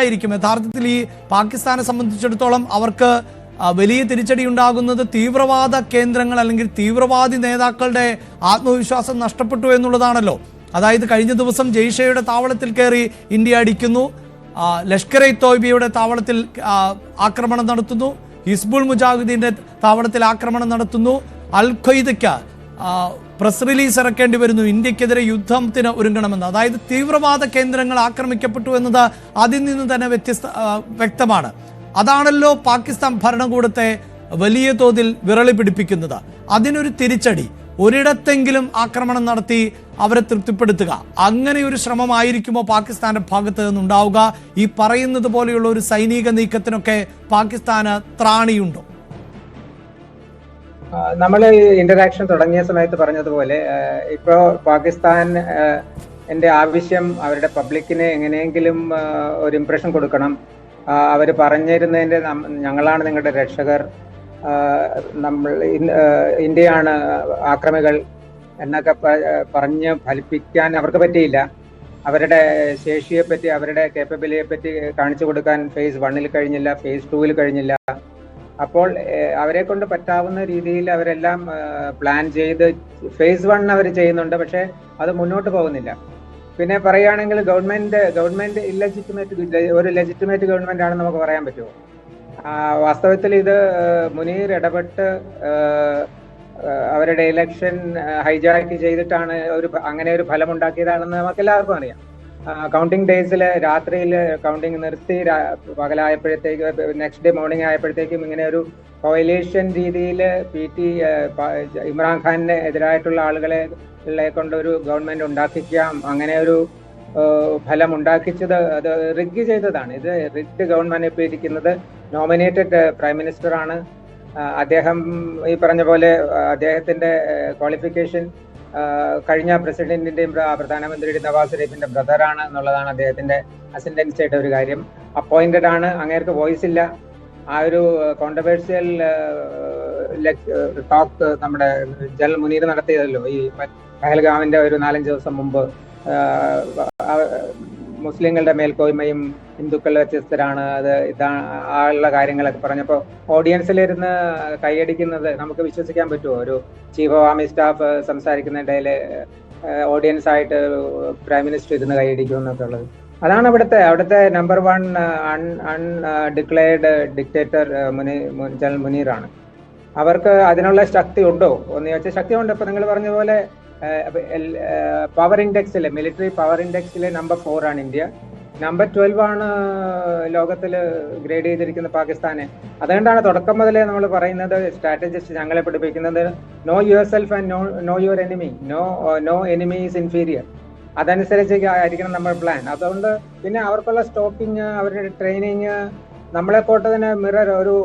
എന്തായിരിക്കും യഥാർത്ഥത്തിൽ ഈ പാകിസ്ഥാനെ സംബന്ധിച്ചിടത്തോളം അവർക്ക് വലിയ തിരിച്ചടി ഉണ്ടാകുന്നത് തീവ്രവാദ കേന്ദ്രങ്ങൾ അല്ലെങ്കിൽ തീവ്രവാദി നേതാക്കളുടെ ആത്മവിശ്വാസം നഷ്ടപ്പെട്ടു എന്നുള്ളതാണല്ലോ. അതായത് കഴിഞ്ഞ ദിവസം ജെയ്ഷയുടെ താവളത്തിൽ കയറി ഇന്ത്യ അടിക്കുന്നു, ലഷ്കർ ഇ തോയ്ബയുടെ താവളത്തിൽ ആക്രമണം നടത്തുന്നു, ഹിസ്ബുൾ മുജാഹിദീന്റെ താവളത്തിൽ ആക്രമണം നടത്തുന്നു, അൽ ഖ്വയ്ദയ്ക്ക് പ്രസ് റിലീസ് ഇറക്കേണ്ടി വരുന്നു ഇന്ത്യക്കെതിരെ യുദ്ധത്തിന് ഒരുങ്ങണമെന്ന്. അതായത് തീവ്രവാദ കേന്ദ്രങ്ങൾ ആക്രമിക്കപ്പെട്ടു എന്നത് അതിൽ നിന്ന് തന്നെ വ്യക്തമാണ്. അതാണല്ലോ പാകിസ്ഥാൻ ഭരണകൂടത്തെ വലിയ തോതിൽ വിറളി പിടിപ്പിക്കുന്നത്. അതിനൊരു തിരിച്ചടി, ഒരിടത്തെങ്കിലും ആക്രമണം നടത്തി അവരെ തൃപ്തിപ്പെടുത്തുക, അങ്ങനെ ഒരു ശ്രമമായിരിക്കുമോ പാകിസ്ഥാന്റെ ഭാഗത്ത് നിന്നുണ്ടാവുക? ഈ പറയുന്നത് പോലെയുള്ള ഒരു സൈനിക നീക്കത്തിനൊക്കെ പാകിസ്ഥാന് ത്രാണിയുണ്ടോ? നമ്മൾ ഇന്ററാക്ഷൻ തുടങ്ങിയ സമയത്ത് പറഞ്ഞതുപോലെ ഇപ്പോൾ പാകിസ്ഥാൻ എന്റെ ആവശ്യം അവരുടെ പബ്ലിക്കിന് എങ്ങനെയെങ്കിലും ഒരു ഇംപ്രഷൻ കൊടുക്കണം. അവർ പറഞ്ഞിരുന്നതിന്റെ ഞങ്ങളാണ് നിങ്ങളുടെ രക്ഷകർ, നമ്മൾ ഇന്ത്യയാണ് ആക്രമികൾ എന്നൊക്കെ പറഞ്ഞ് ഫലിപ്പിക്കാൻ അവർക്ക് പറ്റിയില്ല. അവരുടെ ശേഷിയെ പറ്റി, അവരുടെ കേപ്പബിലിറ്റിയെ പറ്റി കാണിച്ചു കൊടുക്കാൻ ഫേസ് 1 കഴിഞ്ഞില്ല, ഫേസ് 2 കഴിഞ്ഞില്ല. അപ്പോൾ അവരെ കൊണ്ട് പറ്റാവുന്ന രീതിയിൽ അവരെല്ലാം പ്ലാൻ ചെയ്ത് ഫേസ് 1 അവർ ചെയ്യുന്നുണ്ട്, പക്ഷെ അത് മുന്നോട്ട് പോകുന്നില്ല. പിന്നെ പറയുകയാണെങ്കിൽ ഗവൺമെന്റ് ഒരു ലെജിറ്റിമേറ്റ് ഗവൺമെന്റ് ആണെന്ന് നമുക്ക് പറയാൻ പറ്റുമോ? വാസ്തവത്തിൽ ഇത് മുനീർ ഇടപെട്ട് അവരുടെ ഇലക്ഷൻ ഹൈജാക്ക് ചെയ്തിട്ടാണ് അങ്ങനെ ഒരു ഫലം ഉണ്ടാക്കിയതാണെന്ന് നമുക്ക് എല്ലാവർക്കും അറിയാം. കൗണ്ടിങ് ഡേയ്സിൽ രാത്രിയിൽ കൗണ്ടിങ് നിർത്തി പകലായപ്പോഴത്തേക്ക് നെക്സ്റ്റ് ഡേ മോർണിംഗ് ആയപ്പോഴത്തേക്കും ഇങ്ങനെ ഒരു കോയലേഷൻ രീതിയിൽ ഇമ്രാൻഖാനിന് എതിരായിട്ടുള്ള ആളുകളെ കൊണ്ടൊരു ഗവൺമെന്റ് ഉണ്ടാക്കിക്കാം, അങ്ങനെ ഒരു ഫലം ഉണ്ടാക്കിച്ചത് അത് റിഗ് ചെയ്തതാണ്. ഇത് റിഗ് ഗവൺമെന്റ് ഇപ്പോൾ ഇരിക്കുന്നത് നോമിനേറ്റഡ് പ്രൈം മിനിസ്റ്റർ ആണ്. അദ്ദേഹം ഈ പറഞ്ഞ പോലെ അദ്ദേഹത്തിന്റെ ക്വാളിഫിക്കേഷൻ കഴിഞ്ഞ പ്രസിഡന്റിന്റെയും പ്രധാനമന്ത്രിയുടെയും നവാസ് ഷെരീഫിന്റെ ബ്രദറാണ് എന്നുള്ളതാണ് അദ്ദേഹത്തിന്റെ അസെൻഡൻസ് ആയിട്ട് ഒരു കാര്യം. അപ്പോയിന്റഡ് ആണ്, അങ്ങേർക്ക് വോയിസ് ഇല്ല. ആ ഒരു കോൺട്രവേഴ്സ്യൽ ടോക്ക് നമ്മുടെ ജനറൽ മുനീർ നടത്തിയതല്ലോ ഈ പഹൽഗാമിന്റെ ഒരു 4-5 ദിവസം മുമ്പ്. മുസ്ലിങ്ങളുടെ മേൽക്കോയ്മയും ഹിന്ദുക്കൾ വ്യത്യസ്തരാണ്, അത് ഉള്ള കാര്യങ്ങളൊക്കെ പറഞ്ഞപ്പോൾ ഓഡിയൻസിലിരുന്ന് കൈയടിക്കുന്നത് നമുക്ക് വിശ്വസിക്കാൻ പറ്റുമോ? ഒരു ചീഫ് ഓഫ് ആർമി സ്റ്റാഫ് സംസാരിക്കുന്നതിനിടയിൽ ഓഡിയൻസ് ആയിട്ട് പ്രൈം മിനിസ്റ്റർ ഇരുന്ന് കൈയടിക്കും എന്നൊക്കെ ഉള്ളത്. അതാണ് അവിടുത്തെ നമ്പർ 1 അൺഡിക്ലെയർഡ് ഡിക്റ്റേറ്റർ ജനറൽ മുനീറാണ്. അവർക്ക് അതിനുള്ള ശക്തി ഉണ്ടോ എന്ന് ചോദിച്ചാൽ ശക്തിയുണ്ട്. ഇപ്പൊ നിങ്ങൾ പറഞ്ഞ പോലെ പവർ ഇൻഡെക്സിലെ മിലിറ്ററി പവർ ഇൻഡെക്സിലെ നമ്പർ 4 ആണ് ഇന്ത്യ, നമ്പർ 12 ആണ് ലോകത്തിൽ ഗ്രേഡ് ചെയ്തിരിക്കുന്ന പാകിസ്ഥാനെ. അതുകൊണ്ടാണ് തുടക്കം മുതലേ നമ്മൾ പറയുന്നത്, സ്ട്രാറ്റജിസ്റ്റ് ഞങ്ങളെ പഠിപ്പിക്കുന്നത് know yourself and know your enemy, no enemy is inferior. അതനുസരിച്ച് ആയിരിക്കണം നമ്മുടെ പ്ലാൻ. അതുകൊണ്ട് പിന്നെ അവർക്കുള്ള സ്റ്റോപ്പിങ്, അവരുടെ ട്രെയിനിങ്, നമ്മളെ കോട്ട് തന്നെ മിറർ ഒരു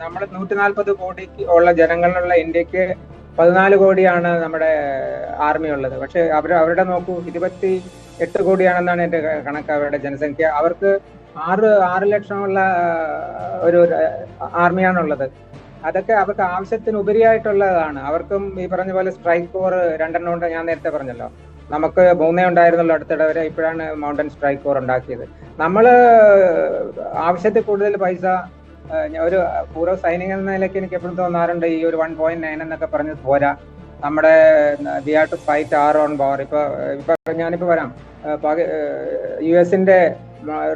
നമ്മൾ 140 കോടി ഉള്ള ജനങ്ങളുള്ള ഇന്ത്യക്ക് 14 കോടിയാണ് നമ്മുടെ ആർമി ഉള്ളത്. പക്ഷെ അവരുടെ നോക്കൂ 28 കോടിയാണെന്നാണ് എന്റെ കണക്ക്, അവരുടെ ജനസംഖ്യ. അവർക്ക് 6 ലക്ഷമുള്ള ഒരു ആർമിയാണുള്ളത്. അതൊക്കെ അവർക്ക് ആവശ്യത്തിന് ഉപരിയായിട്ടുള്ളതാണ്. അവർക്കും ഈ പറഞ്ഞ പോലെ സ്ട്രൈക്ക് കോർ 2 ഉണ്ട്. ഞാൻ നേരത്തെ പറഞ്ഞല്ലോ, നമുക്ക് 3 ഉണ്ടായിരുന്നല്ലോ അടുത്തിടെ വരെ. ഇപ്പോഴാണ് മൗണ്ടൻ സ്ട്രൈക്ക് കോർ ഉണ്ടാക്കിയത്. നമ്മള് ആവശ്യത്തിൽ കൂടുതൽ പൈസ, ഒരു പൂർവ്വ സൈനിക എന്ന നിലയ്ക്ക് എനിക്ക് എപ്പോഴും തോന്നാറുണ്ട് ഈ ഒരു 1.9 എന്നൊക്കെ പറഞ്ഞത് പോരാ. നമ്മുടെ we have to fight our own power. ഇപ്പൊ ഞാനിപ്പോ വരാം, US-ന്റെ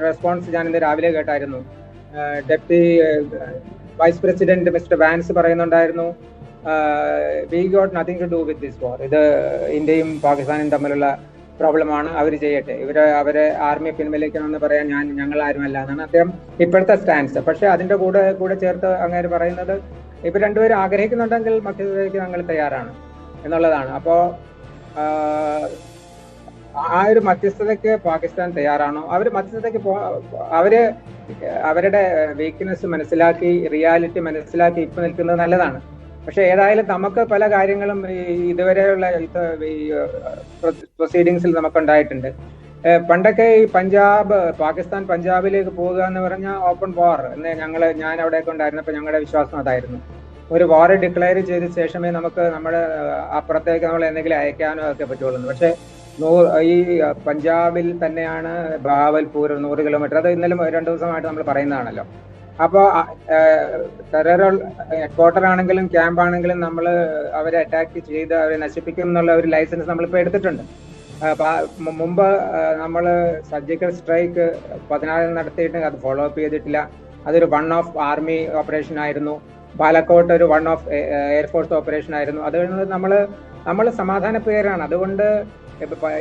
റെസ്പോൺസ് ഞാൻ ഇന്ന് രാവിലെ കേട്ടായിരുന്നു. Deputy vice president mister Vance പറയുന്നുണ്ടായിരുന്നു, we got nothing to do with this war. ഇത് ഇന്ത്യയും പാകിസ്ഥാനും തമ്മിലുള്ള പ്രോബ്ലമാണ്, അവർ ചെയ്യട്ടെ, അവരെ ആർമിയെ പിൻവലിക്കണമെന്ന് പറയാൻ ഞങ്ങൾ ആരുമല്ല എന്നാണ് അദ്ദേഹം ഇപ്പോഴത്തെ സ്റ്റാൻസ്. പക്ഷെ അതിന്റെ കൂടെ ചേർത്ത് അങ്ങനെ പറയുന്നത്, ഇപ്പൊ രണ്ടുപേരും ആഗ്രഹിക്കുന്നുണ്ടെങ്കിൽ മധ്യസ്ഥതയ്ക്ക് ഞങ്ങൾ തയ്യാറാണ് എന്നുള്ളതാണ്. അപ്പോ ആ ഒരു മധ്യസ്ഥതയ്ക്ക് പാകിസ്ഥാൻ തയ്യാറാണോ? അവർ മധ്യസ്ഥതയ്ക്ക് അവരുടെ വീക്ക്നെസ് മനസ്സിലാക്കി, റിയാലിറ്റി മനസ്സിലാക്കി ഇപ്പൊ നിൽക്കുന്നത് നല്ലതാണ്. പക്ഷെ ഏതായാലും നമുക്ക് പല കാര്യങ്ങളും ഇതുവരെയുള്ള പ്രൊസീഡിങ്സിൽ നമുക്കുണ്ടായിട്ടുണ്ട്. പണ്ടൊക്കെ ഈ പാകിസ്ഥാൻ പഞ്ചാബിലേക്ക് പോകുക എന്ന് പറഞ്ഞാൽ ഓപ്പൺ വാർ എന്ന് ഞാൻ അവിടെയൊക്കെ ഉണ്ടായിരുന്നപ്പോൾ ഞങ്ങളുടെ വിശ്വാസം അതായിരുന്നു. ഒരു വാർ ഡിക്ലെയർ ചെയ്ത ശേഷമേ നമുക്ക് നമ്മുടെ അപ്പുറത്തേക്ക് നമ്മൾ എന്തെങ്കിലും അയക്കാനോ ഒക്കെ പറ്റുള്ളൂ. പക്ഷെ ഈ പഞ്ചാബിൽ തന്നെയാണ് ബഹാവൽപൂർ 100 കിലോമീറ്റർ. അത് ഇന്നലെ 2 ദിവസമായിട്ട് നമ്മൾ പറയുന്നതാണല്ലോ. അപ്പോൾ ടെറർ ഹെഡ്ക്വാർട്ടർ ആണെങ്കിലും ക്യാമ്പ് ആണെങ്കിലും നമ്മൾ അവരെ അറ്റാക്ക് ചെയ്ത് അവരെ നശിപ്പിക്കും എന്നുള്ള ഒരു ലൈസൻസ് നമ്മളിപ്പോൾ എടുത്തിട്ടുണ്ട്. മുമ്പ് നമ്മൾ സർജിക്കൽ സ്ട്രൈക്ക് 14 നടത്തിയിട്ട് അത് ഫോളോ അപ്പ് ചെയ്തിട്ടില്ല. അതൊരു 1 ഓഫ് ആർമി ഓപ്പറേഷൻ ആയിരുന്നു. ബാലക്കോട്ട് ഒരു 1 ഓഫ് എയർഫോഴ്സ് ഓപ്പറേഷൻ ആയിരുന്നു. അത് നമ്മൾ സമാധാന പേരാണ്. അതുകൊണ്ട്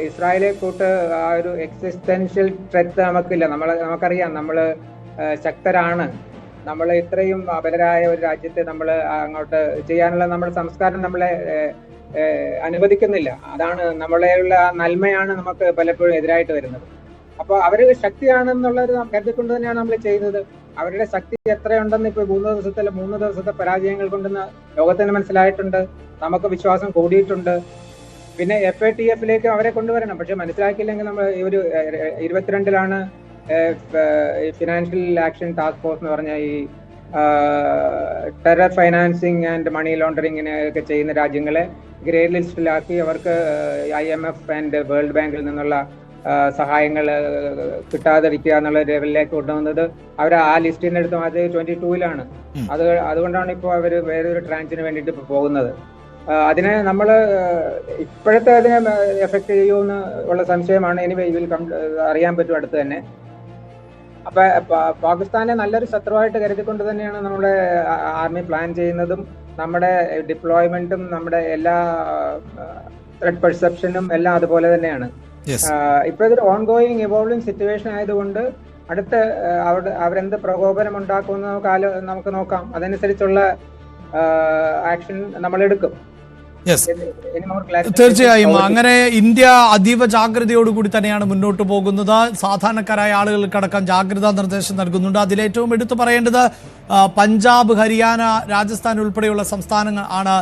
ഇസ്രായേലെ കൂട്ട് ആ ഒരു എക്സിസ്റ്റൻഷ്യൽ ത്രെറ്റ് നമുക്കില്ല. നമുക്കറിയാം നമ്മൾ ശക്തരാണ്. നമ്മൾ ഇത്രയും അപരരായ ഒരു രാജ്യത്തെ നമ്മൾ അങ്ങോട്ട് ചെയ്യാനുള്ള നമ്മുടെ സംസ്കാരം നമ്മളെ അനുവദിക്കുന്നില്ല. അതാണ് നമ്മളെയുള്ള നന്മയാണ് നമുക്ക് പലപ്പോഴും എതിരായിട്ട് വരുന്നത്. അപ്പോൾ അവര് ശക്തിയാണെന്നുള്ളത് കരുതിക്കൊണ്ട് തന്നെയാണ് നമ്മൾ ചെയ്യുന്നത്. അവരുടെ ശക്തി എത്രയുണ്ടെന്ന് ഇപ്പൊ 3 ദിവസത്തെ പരാജയങ്ങൾ കൊണ്ടെന്ന് ലോകത്തിന് മനസ്സിലായിട്ടുണ്ട്. നമുക്ക് വിശ്വാസം കൂടിയിട്ടുണ്ട്. പിന്നെ FATF അവരെ കൊണ്ടുവരണം. പക്ഷെ മനസ്സിലാക്കിയില്ലെങ്കിൽ നമ്മൾ ഒരു 22-ലാണ് ഫിനാൻഷ്യൽ ആക്ഷൻ ടാസ്ക് ഫോഴ്സ് എന്ന് പറഞ്ഞ ഈ ടെറർ ഫൈനാൻസിങ് ആൻഡ് മണി ലോണ്ടറിങ്ങിനെ ഒക്കെ ചെയ്യുന്ന രാജ്യങ്ങളെ ഗ്രേ ലിസ്റ്റിലാക്കി അവർക്ക് IMF ആൻഡ് വേൾഡ് ബാങ്കിൽ നിന്നുള്ള സഹായങ്ങൾ കിട്ടാതിരിക്കുക എന്നുള്ള ലെവലിലേക്ക് കൊണ്ടുവന്നത് അവർ ആ ലിസ്റ്റിന്റെ അടുത്ത് മാറ്റി 22-ലാണ്. അതുകൊണ്ടാണ് ഇപ്പോൾ അവർ വേറൊരു ട്രാൻസിന് വേണ്ടിയിട്ട് ഇപ്പോൾ പോകുന്നത്. അതിനെ നമ്മൾ ഇപ്പോഴത്തെ അതിനെ എഫക്ട് ചെയ്യുമെന്ന് ഉള്ള സംശയമാണ്. എനിവേ അറിയാൻ പറ്റും അടുത്ത് തന്നെ. അപ്പൊ പാകിസ്ഥാനെ നല്ലൊരു ശത്രുവായിട്ട് കരുതിക്കൊണ്ട് തന്നെയാണ് നമ്മുടെ ആർമി പ്ലാൻ ചെയ്യുന്നതും നമ്മുടെ ഡിപ്ലോയ്മെന്റും നമ്മുടെ എല്ലാ ത്രെഡ് പെർസെപ്ഷനും എല്ലാം അതുപോലെ തന്നെയാണ്. ഇപ്പൊ ഇതൊരു ഓൺഗോയിങ് ഇവോൾവിംഗ് സിറ്റുവേഷൻ ആയതുകൊണ്ട് അടുത്ത അവരെന്ത് പ്രകോപനം ഉണ്ടാക്കുമെന്ന് നമുക്ക് നോക്കാം. അതനുസരിച്ചുള്ള ആക്ഷൻ നമ്മൾ എടുക്കും. തീർച്ചയായും അങ്ങനെ ഇന്ത്യ അതീവ ജാഗ്രതയോടുകൂടി തന്നെയാണ് മുന്നോട്ട് പോകുന്നത്. സാധാരണക്കാരായ ആളുകൾക്കടക്കം ജാഗ്രതാ നിർദ്ദേശം നൽകുന്നുണ്ട്. അതിലേറ്റവും എടുത്തു പറയേണ്ടത് പഞ്ചാബ്, ഹരിയാന, രാജസ്ഥാൻ ഉൾപ്പെടെയുള്ള സംസ്ഥാനങ്ങൾ ആണ്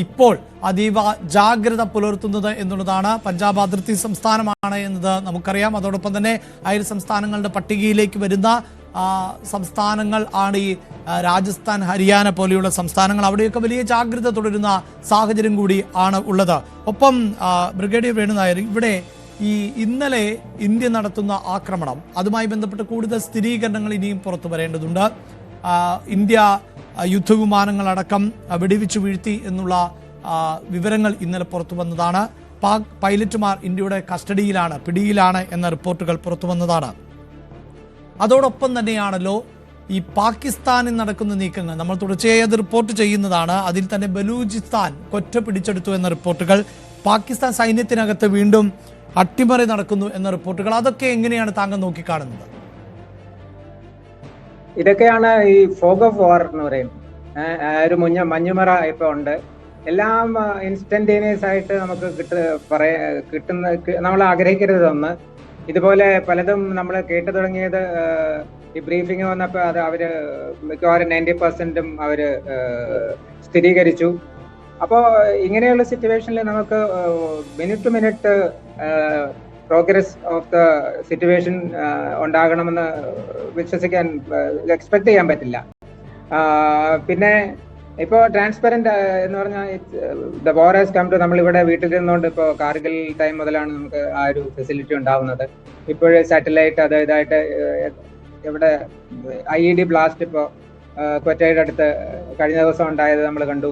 ഇപ്പോൾ അതീവ ജാഗ്രത പുലർത്തുന്നത് എന്നുള്ളതാണ്. പഞ്ചാബ് അതിർത്തി സംസ്ഥാനമാണ് എന്നത് നമുക്കറിയാം. അതോടൊപ്പം തന്നെ അയൽ സംസ്ഥാനങ്ങളുടെ പട്ടികയിലേക്ക് വരുന്ന സംസ്ഥാനങ്ങൾ ആണ് ഈ രാജസ്ഥാൻ, ഹരിയാന പോലെയുള്ള സംസ്ഥാനങ്ങൾ. അവിടെയൊക്കെ വലിയ ജാഗ്രത തുടരുന്ന സാഹചര്യം കൂടി ആണ് ഉള്ളത്. ഒപ്പം ബ്രിഗേഡിയർ വേണു നായർ, ഇവിടെ ഈ ഇന്നലെ ഇന്ത്യ നടത്തുന്ന ആക്രമണം, അതുമായി ബന്ധപ്പെട്ട് കൂടുതൽ സ്ഥിരീകരണങ്ങൾ ഇനിയും പുറത്തു വരേണ്ടതുണ്ട്. ഇന്ത്യ യുദ്ധവിമാനങ്ങളടക്കം വെടിവെച്ചു വീഴ്ത്തി എന്നുള്ള വിവരങ്ങൾ ഇന്നലെ പുറത്തു വന്നതാണ്. പാക് പൈലറ്റുമാർ ഇന്ത്യയുടെ കസ്റ്റഡിയിലാണ്, പിടിയിലാണ് എന്ന റിപ്പോർട്ടുകൾ പുറത്തു വന്നതാണ്. അതോടൊപ്പം തന്നെയാണല്ലോ ഈ പാകിസ്ഥാനിൽ നടക്കുന്ന നീക്കങ്ങൾ നമ്മൾ തുടർച്ചയായി അത് റിപ്പോർട്ട് ചെയ്യുന്നതാണ്. അതിൽ തന്നെ ബലൂചിസ്ഥാൻ കൊറ്റ പിടിച്ചെടുത്തു എന്ന റിപ്പോർട്ടുകൾ, പാകിസ്ഥാൻ സൈന്യത്തിനകത്ത് വീണ്ടും അട്ടിമറി നടക്കുന്നു എന്ന റിപ്പോർട്ടുകൾ, അതൊക്കെ എങ്ങനെയാണ് താങ്കൾ നോക്കിക്കാണുന്നത്? ഇതൊക്കെയാണ് ഈ ഫോഗ് ഓഫ് വാർ എന്ന് പറയും. ഒരു മഞ്ഞുമറ ഇപ്പൊ ഉണ്ട്. എല്ലാം ഇൻസ്റ്റന്റേനിയസ് ആയിട്ട് നമുക്ക് കിട്ടുന്ന നമ്മൾ ആഗ്രഹിക്കരുതൊന്ന്. ഇതുപോലെ പലതും നമ്മൾ കേട്ടു തുടങ്ങിയത് ഈ ബ്രീഫിംഗ് വന്നപ്പോൾ അത് അവര് മിക്കവാറും 90%ഉം അവര് സ്ഥിരീകരിച്ചു. അപ്പോൾ ഇങ്ങനെയുള്ള സിറ്റുവേഷനിൽ നമുക്ക് minute to minute progress of the situation ഉണ്ടാകണമെന്ന് എക്സ്പെക്ട് ചെയ്യാൻ പറ്റില്ല. പിന്നെ ഇപ്പോൾ ട്രാൻസ്പെറന്റ് എന്ന് പറഞ്ഞാൽ the war has come to, നമ്മളിവിടെ വീട്ടിൽ നിന്നുകൊണ്ട് ഇപ്പോൾ കാർഗിൽ ടൈം മുതലാണ് നമുക്ക് ആ ഒരു ഫെസിലിറ്റി ഉണ്ടാവുന്നത്. ഇപ്പോഴേ സാറ്റലൈറ്റ് അത് ഇതായിട്ട് ഇവിടെ IED ബ്ലാസ്റ്റ് ഇപ്പോൾ ക്വറ്റയുടെ അടുത്ത് കഴിഞ്ഞ ദിവസം ഉണ്ടായത് നമ്മൾ കണ്ടു.